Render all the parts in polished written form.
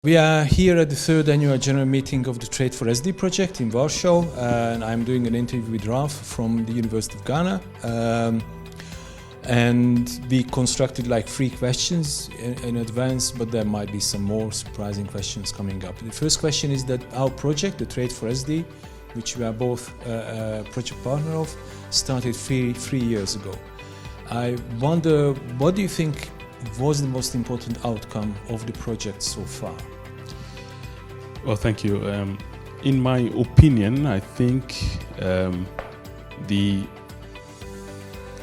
We are here at the third annual general meeting of the Trade4SD project in Warsaw, and I'm doing an interview with Ralph from the University of Ghana. And we constructed like 3 questions in advance, but there might be some more surprising questions coming up. The first question is that our project, the Trade4SD, which we are both a project partner of, started three years ago. I wonder, what do you think was the most important outcome of the project so far? Well, thank you. In my opinion, I think the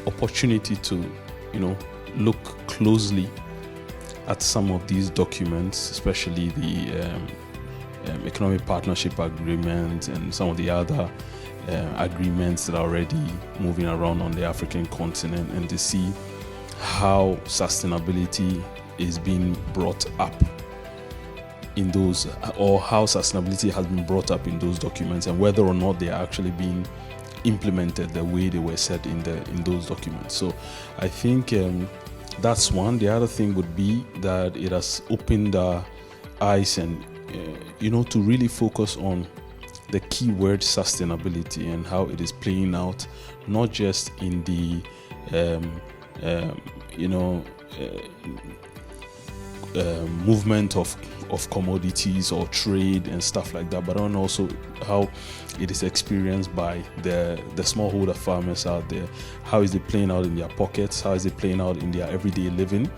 opportunity to, look closely at some of these documents, especially the economic partnership agreement and some of the other agreements that are already moving around on the African continent, and to see how sustainability is being brought up in those, or how sustainability has been brought up in those documents, and whether or not they are actually being implemented the way they were set in those documents. So I think that's one. The other thing would be that it has opened our eyes and to really focus on the keyword sustainability and how it is playing out, not just in the movement of commodities or trade and stuff like that, but on also how it is experienced by the smallholder farmers out there. How is it playing out in their pockets? How is it playing out in their everyday living?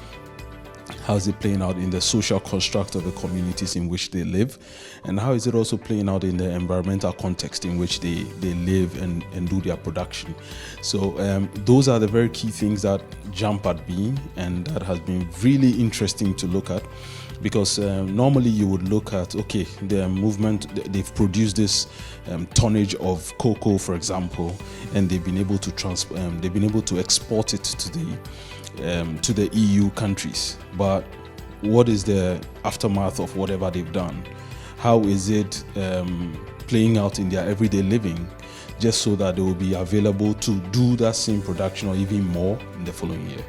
How is it playing out in the social construct of the communities in which they live? And how is it also playing out in the environmental context in which they live and do their production? So those are the very key things that jump at me, and that has been really interesting to look at, because normally you would look at, okay, the movement, they've produced this tonnage of cocoa, for example, and they've been able to export it to the EU countries. But what is the aftermath of whatever they've done? How is it playing out in their everyday living, just so that they will be available to do that same production or even more in the following year?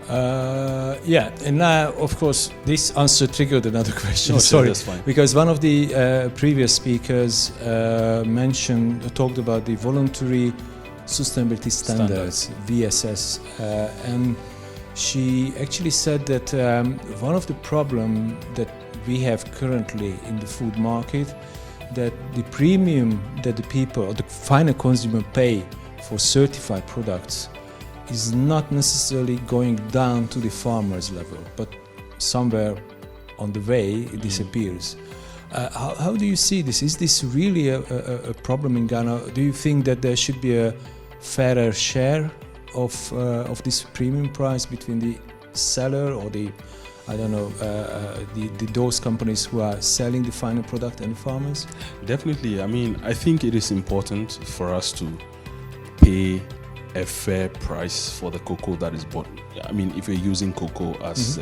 And now, of course, this answer triggered another question. No, Sorry, that's fine. because one of the previous speakers talked about the voluntary sustainability standards, VSS, and she actually said that one of the problems that we have currently in the food market, that the premium that the people or the final consumer pay for certified products is not necessarily going down to the farmer's level, but somewhere on the way it disappears. How do you see this? Is this really a problem in Ghana? Do you think that there should be a fairer share of this premium price between the seller or those companies who are selling the final product and the farmers? Definitely. I mean, I think it is important for us to pay a fair price for the cocoa that is bought. I mean, if you're using cocoa as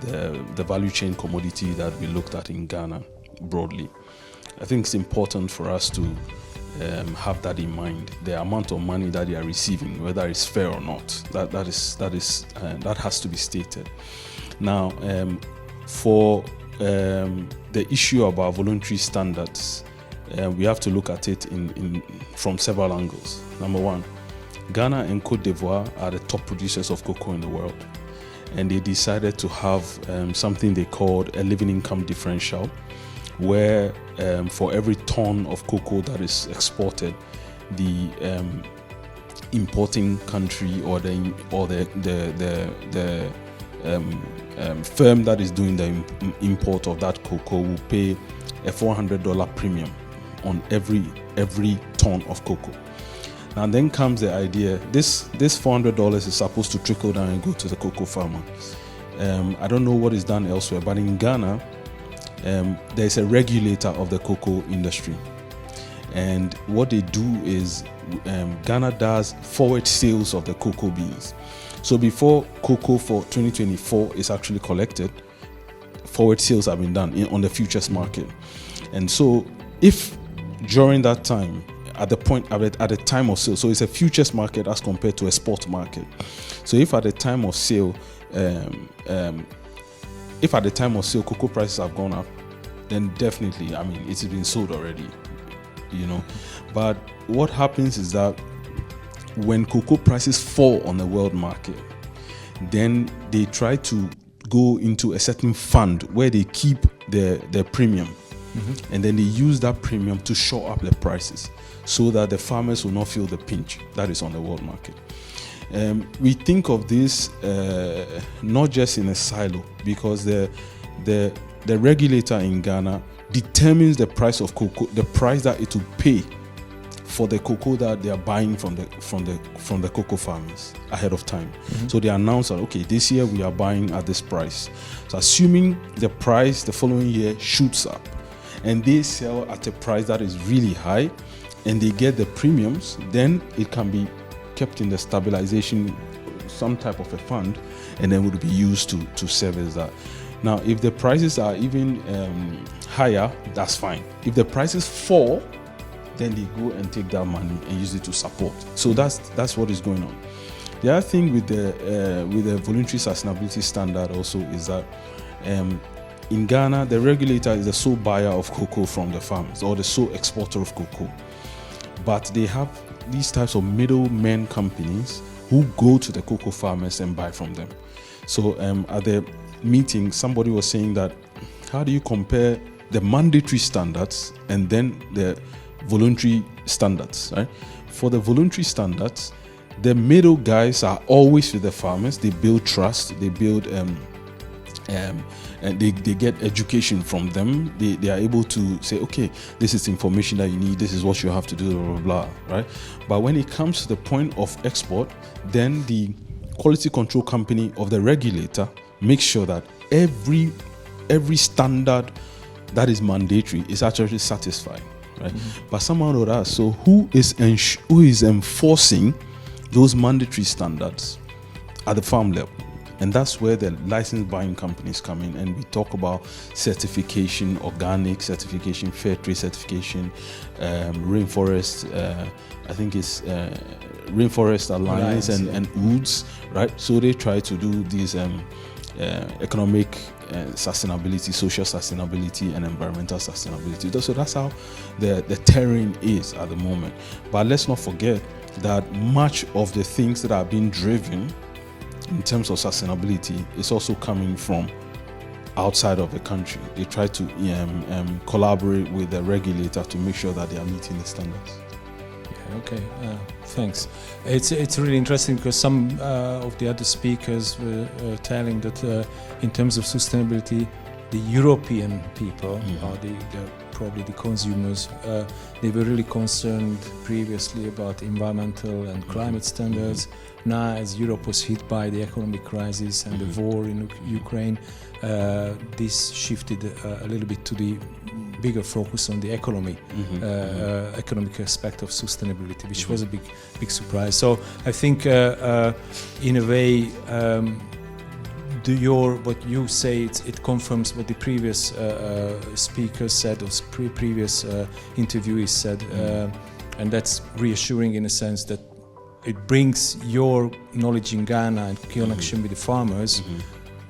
the value chain commodity that we looked at in Ghana broadly, I think it's important for us to have that in mind. The amount of money that they are receiving, whether it's fair or not, that has to be stated. Now, for the issue about voluntary standards, we have to look at it from several angles. Number one, Ghana and Cote d'Ivoire are the top producers of cocoa in the world, and they decided to have something they called a living income differential, where for every ton of cocoa that is exported, the importing country or the firm that is doing the import of that cocoa will pay a $400 premium on every ton of cocoa. Now then comes the idea, this $400 is supposed to trickle down and go to the cocoa farmer. I don't know what is done elsewhere, but in Ghana, there's a regulator of the cocoa industry. And what they do is Ghana does forward sales of the cocoa beans. So before cocoa for 2024 is actually collected, forward sales have been done on the futures market. And so if during that time, at the time of sale, so it's a futures market as compared to a spot market. So if at the time of sale if at the time of sale cocoa prices have gone up, then definitely, I mean, it's been sold already, you know. But what happens is that when cocoa prices fall on the world market, then they try to go into a certain fund where they keep their premium. And then they use that premium to shore up the prices so that the farmers will not feel the pinch that is on the world market. We think of this not just in a silo, because the regulator in Ghana determines the price of cocoa, the price that it will pay for the cocoa that they are buying from the cocoa farmers ahead of time. So they announce that, okay, this year we are buying at this price. So assuming the price the following year shoots up, and they sell at a price that is really high, and they get the premiums, then it can be kept in the stabilization, some type of a fund, and then would be used to service that. Now, if the prices are even higher, that's fine. If the prices fall, then they go and take that money and use it to support. So that's what is going on. The other thing with the voluntary sustainability standard also is that in Ghana, the regulator is the sole buyer of cocoa from the farmers, or the sole exporter of cocoa. But they have these types of middlemen companies who go to the cocoa farmers and buy from them. So at the meeting, somebody was saying that, how do you compare the mandatory standards and then the voluntary standards, right? For the voluntary standards, the middle guys are always with the farmers. They build trust, they build and they get education from them. They are able to say, okay, this is information that you need, this is what you have to do, blah, blah, blah, right? But when it comes to the point of export, then the quality control company of the regulator makes sure that every standard that is mandatory is actually satisfied, right? But somehow or other, so who is enforcing those mandatory standards at the farm level? And that's where the licensed buying companies come in, and we talk about certification, organic certification, fair trade certification, rainforest, I think it's Rainforest Alliance and WOODS, right? So they try to do these economic sustainability, social sustainability, and environmental sustainability. So that's how the terrain is at the moment. But let's not forget that much of the things that are being driven in terms of sustainability is also coming from outside of the country. They try to collaborate with the regulator to make sure that they are meeting the standards. Yeah, okay, thanks. It's really interesting because some of the other speakers were telling that in terms of sustainability, the European people, or probably the consumers, they were really concerned previously about environmental and climate standards. Now, as Europe was hit by the economic crisis and the war in Ukraine, this shifted a little bit to the bigger focus on the economic aspect of sustainability, which was a big surprise. So I think, in a way, what you say, it confirms what the previous speakers said, or previous interviewees said, and that's reassuring in a sense that it brings your knowledge in Ghana and connection with the farmers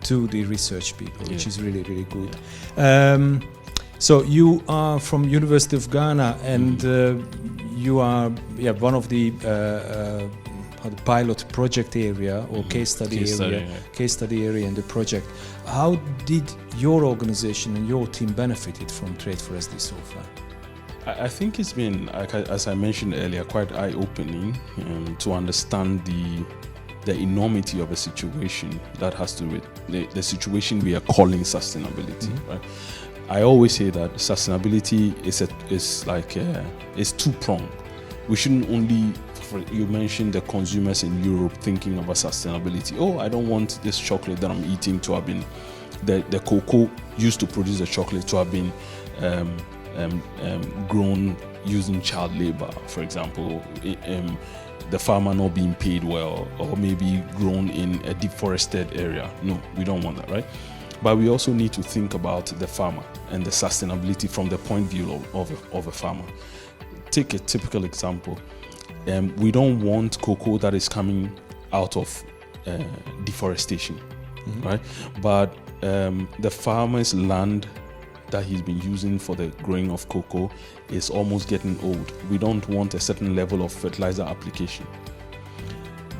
to the research people, which is really, really good. So you are from University of Ghana, and you are one of the pilot project area or case study area in the project. How did your organization and your team benefited from Trade4SD so far? I think it's been, as I mentioned earlier, quite eye-opening to understand the enormity of a situation that has to do with the situation we are calling sustainability. Right? I always say that sustainability is two-pronged. We shouldn't only, you mentioned the consumers in Europe thinking about sustainability. Oh, I don't want this chocolate that I'm eating to have been, the cocoa used to produce the chocolate to have been grown using child labor, for example, the farmer not being paid well, or maybe grown in a deforested area. No, we don't want that, right? But we also need to think about the farmer and the sustainability from the point of view of a farmer. Take a typical example. We don't want cocoa that is coming out of deforestation. right? But the farmer's land that he's been using for the growing of cocoa is almost getting old. We don't want a certain level of fertilizer application.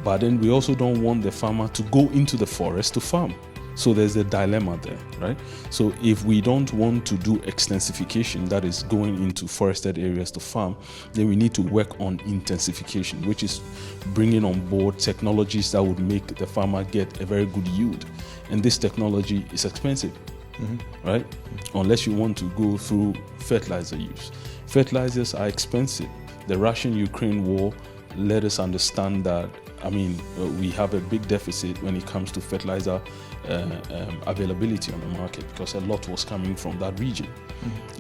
But then we also don't want the farmer to go into the forest to farm. So there's a dilemma there, right? So if we don't want to do extensification, that is going into forested areas to farm, then we need to work on intensification, which is bringing on board technologies that would make the farmer get a very good yield. And this technology is expensive, right? Unless you want to go through fertilizer use. Fertilizers are expensive. The Russian-Ukraine war let us understand that, we have a big deficit when it comes to fertilizer availability on the market, because a lot was coming from that region.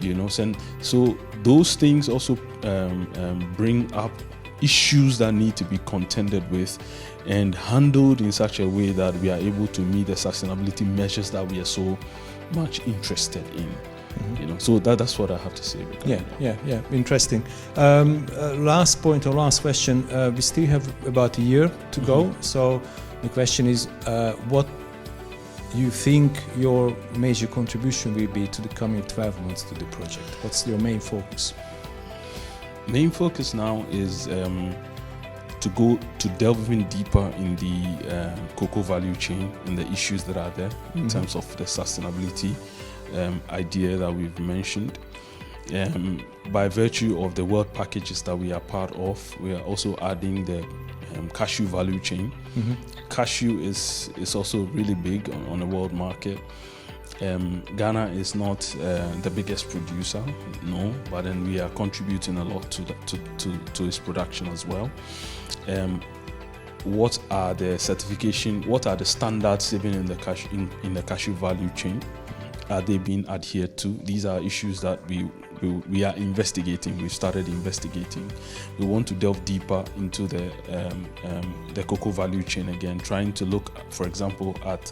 And so those things also bring up issues that need to be contended with and handled in such a way that we are able to meet the sustainability measures that we are so much interested in. So that's what I have to say. Yeah. Interesting. Last point or last question. We still have about a year to go. So the question is, what you think your major contribution will be to the coming 12 months to the project? What's your main focus? Main focus now is to delve even deeper in the cocoa value chain and the issues that are there in terms of the sustainability idea that we've mentioned. By virtue of the world packages that we are part of, we are also adding the cashew value chain. Cashew is also really big on the world market. Ghana is not the biggest producer, no, but then we are contributing a lot to its production as well. What are the standards even in the cashew value chain? Are they being adhered to? These are issues that we are investigating. We've started investigating. We want to delve deeper into the cocoa value chain again, trying to look, for example, at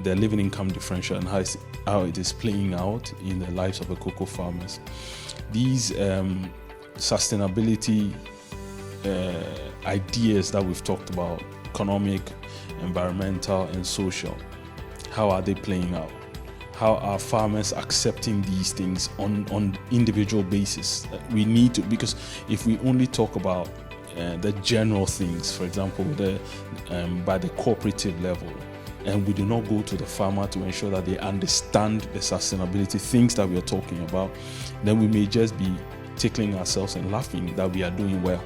the living income differential and how it is playing out in the lives of the cocoa farmers. These sustainability ideas that we've talked about, economic, environmental, and social, how are they playing out? How are farmers accepting these things on individual basis? We need to, because if we only talk about the general things, for example, by the cooperative level, and we do not go to the farmer to ensure that they understand the sustainability things that we are talking about, then we may just be tickling ourselves and laughing that we are doing well,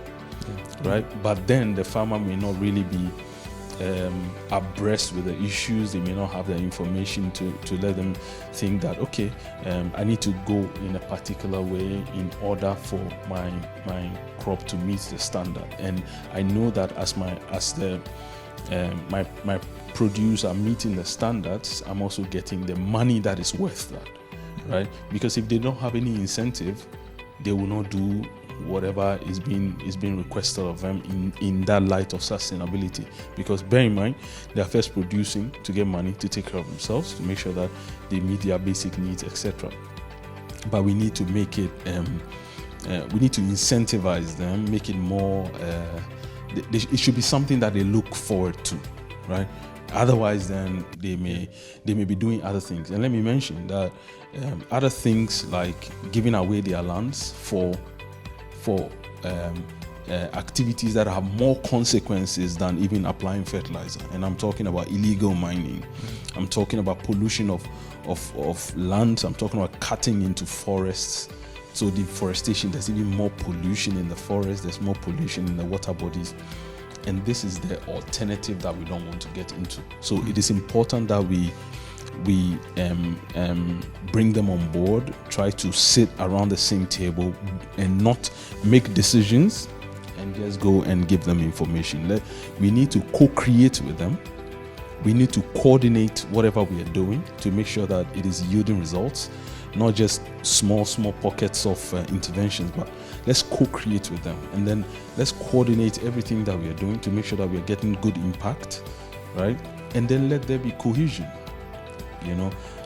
right? But then the farmer may not really be abreast with the issues. They may not have the information to let them think that, okay, I need to go in a particular way in order for my crop to meet the standard. And I know that as my produce are meeting the standards, I'm also getting the money that is worth that, right? Because if they don't have any incentive, they will not do whatever is being requested of them in that light of sustainability. Because bear in mind, they are first producing to get money to take care of themselves, to make sure that they meet their basic needs, etc. But we need to make it, we need to incentivize them, make it more, it should be something that they look forward to, right? Otherwise, then they may be doing other things. And let me mention that other things like giving away their lands for activities that have more consequences than even applying fertilizer. And I'm talking about illegal mining. I'm talking about pollution of lands. I'm talking about cutting into forests. So deforestation, there's even more pollution in the forest. There's more pollution in the water bodies. And this is the alternative that we don't want to get into. So it is important that we bring them on board, try to sit around the same table and not make decisions and just go and give them information. We need to co-create with them. We need to coordinate whatever we are doing to make sure that it is yielding results, not just small pockets of interventions, but let's co-create with them. And then let's coordinate everything that we are doing to make sure that we are getting good impact, right? And then let there be cohesion,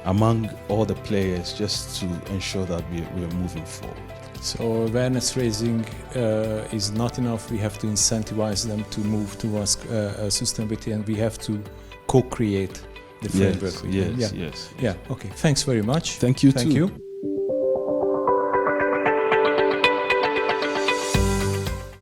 among all the players, just to ensure that we are moving forward. So awareness raising is not enough. We have to incentivize them to move towards sustainability, and we have to co-create the framework. Yes, with them. yes, Yeah. Okay. Thanks very much. Thank you Thank too. you.